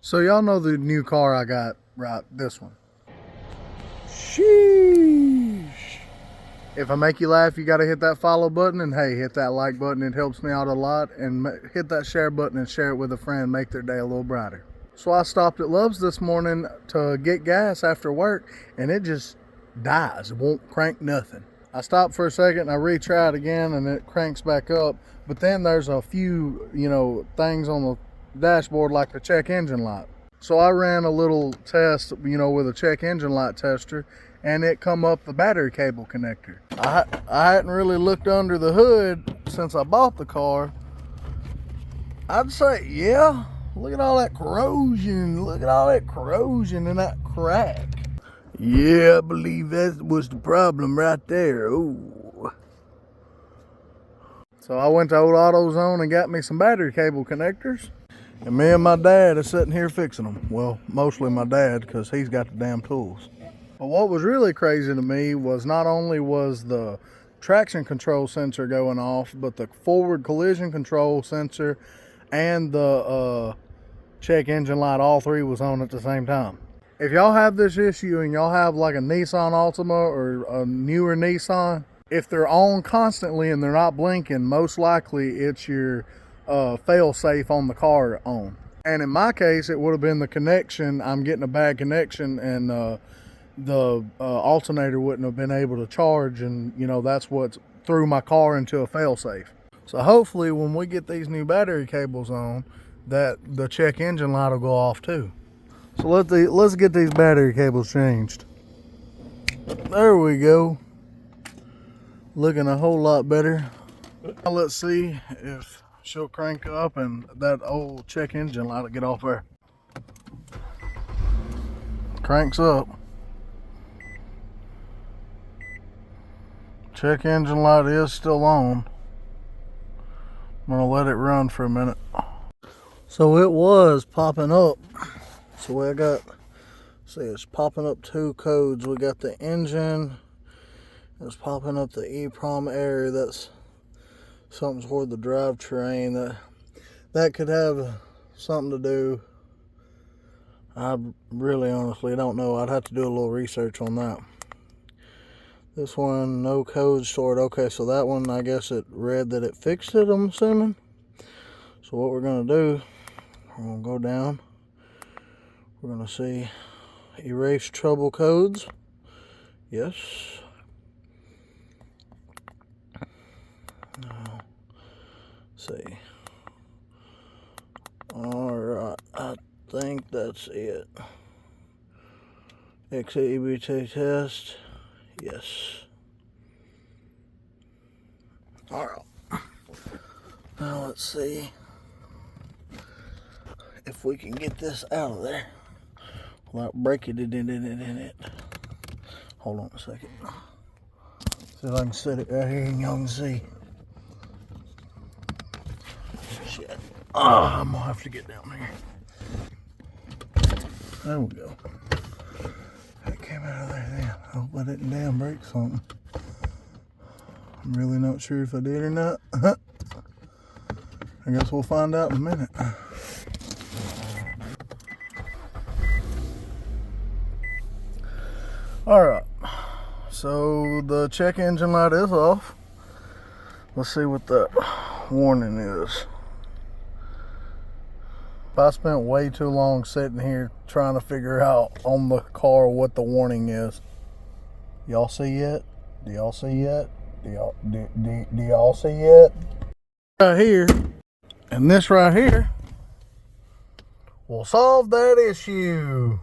So y'all know the new car I got, right? This one. Sheesh. If I make you laugh, you got to hit that follow button, and hey, hit that like button. It helps me out a lot. And hit that share button and share it with a friend. Make their day a little brighter. So I stopped at Love's this morning to get gas after work, and it just dies. It won't crank nothing. I stopped for a second and I retry it again, and it cranks back up. But then there's a few, things on the dashboard like the check engine light. So I ran a little test, with a check engine light tester, and it come up the battery cable connector. I hadn't really looked under the hood since I bought the car. I'd say, yeah, look at all that corrosion. Look at all that corrosion and that crack. Yeah, I believe that was the problem right there. Ooh. So I went to Old AutoZone and got me some battery cable connectors. And me and my dad are sitting here fixing them. Well, mostly my dad, because he's got the damn tools. But what was really crazy to me was not only was the traction control sensor going off, but the forward collision control sensor and the check engine light, all three was on at the same time. If y'all have this issue and y'all have like a Nissan Altima or a newer Nissan, if they're on constantly and they're not blinking, most likely it's your fail safe on the car on. And in my case, it would have been the connection. I'm getting a bad connection, and the alternator wouldn't have been able to charge, and that's what threw my car into a fail safe. So hopefully when we get these new battery cables on, that the check engine light will go off too. So let's get these battery cables changed. There we go. Looking a whole lot better. Now let's see if she'll crank up and that old check engine light will get off there. Cranks up. Check engine light is still on. I'm gonna let it run for a minute. So it was popping up. So I got, see, it's popping up two codes. We got the engine. It's popping up the EEPROM area. That's something toward the drivetrain. That could have something to do. I really honestly don't know. I'd have to do a little research on that. This one, no code stored. Okay, so that one, I guess it read that it fixed it, I'm assuming. So what we're going to do, we're going to go down. We're going to see erase trouble codes. Yes. Now, see. Alright, I think that's it. Exit EBT test. Yes. Alright. Now let's see if we can get this out of there without breaking it in it. Hold on a second. See if I can set it right here and y'all can see. Shit. I'm gonna have to get down there. There we go. It came out of there then. I hope I didn't damn break something. I'm really not sure if I did or not. I guess we'll find out in a minute. Alright, so the check engine light is off. Let's see what that warning is. I spent way too long sitting here trying to figure out on the car what the warning is. Y'all see it? Do y'all see it? Do y'all see it? Right here, and this right here will solve that issue.